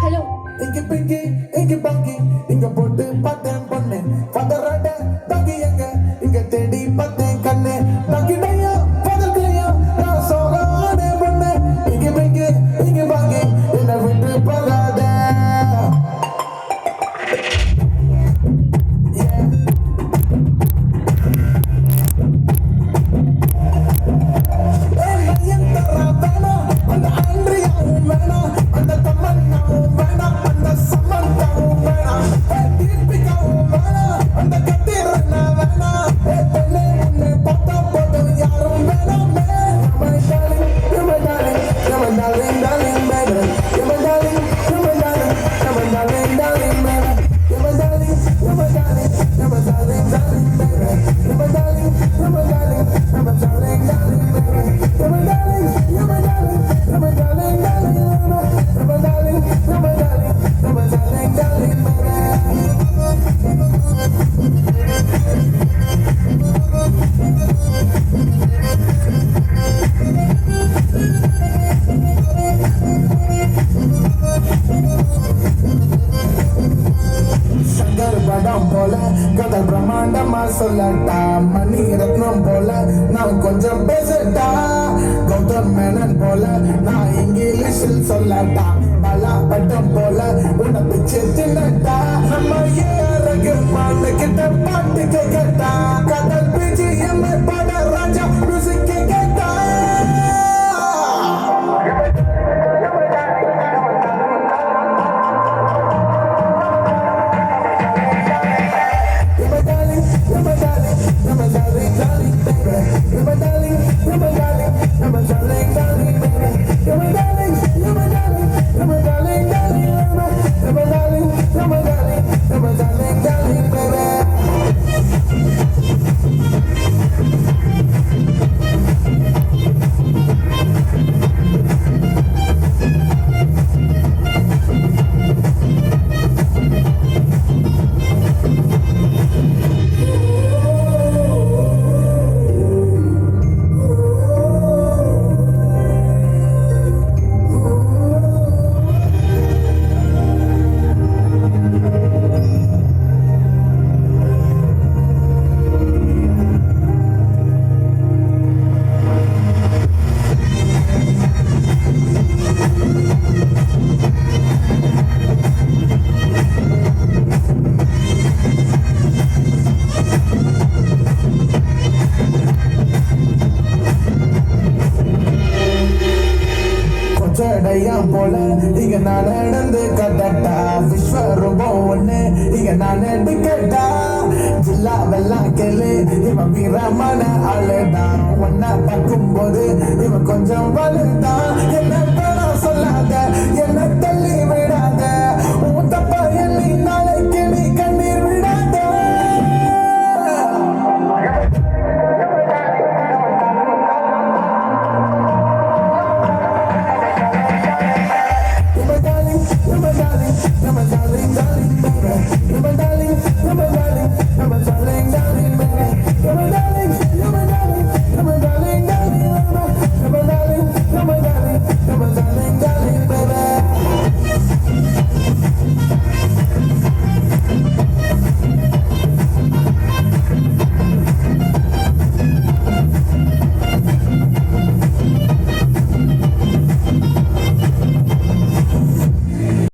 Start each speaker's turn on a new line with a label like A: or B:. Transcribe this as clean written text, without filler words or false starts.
A: Hello.
B: இங்க பிங்கி இங்க பாங்கி இங்க போட்டு பார்த்தேன் பொண்ணு பதறாட தங்கி எங்க இங்க தேடி பார்த்தேன் கண்ணு தங்கிடையா பதற்கையா நான் சோகானே பொண்ணு இங்க பிங்கி இங்க பாங்கி என்னை விட்டு போகாத அந்த ஆண்ட்ரியாவும் வேணாம் அந்த தமன்னாவும் வேணாம் அந்த சமந்தாவும் வேணாம் தீபிகாவும் வேணாம் அந்த கத்திரனா வேணாம் பொண்ணு உன்னை பார்த்தா போதும் யாரும் வேணாமே my darling, you're my darling, darling, baby. You're my darling, you're my darling, you're my darling, darling, baby. You're my darling, you're my darling, you're my darling, darling, baby. You're my darling, you're my darling, you're my darling, darling, baby. You're my darling, you're my darling, you're my darling, darling, baby. You're my darling, you're my darling, you're my darling, darling, baby. Shankar படம் போல கதை பிரம்மாண்டமா சொல்லட்டா மணி ரத்னம் போல நான் கொஞ்சம் பேசட்டா கௌதம் மேனன் போல நான் இங்கிலீஷில் சொல்லட்டா பலா பட்டம் போல உன்னை பிச்சு தின்னட்டா நம்ம ஏறகு பாட்டு கிட்ட பாட்டு கேட்டா கடல் பிச்சு எம்மை பாட ராஜா மியூசிக் கேட்டா ஜடையாம் போல இங்க நான் நடந்து கட்டட்டா விஸ்வரூபம் ஒண்ணு இங்க நான் கேட்டா ஜில்லா வெல்லாம் கேளு இவன் வீரமான ஆளுதான் ஒன்னா பார்க்கும் போது இவன் கொஞ்சம் வலு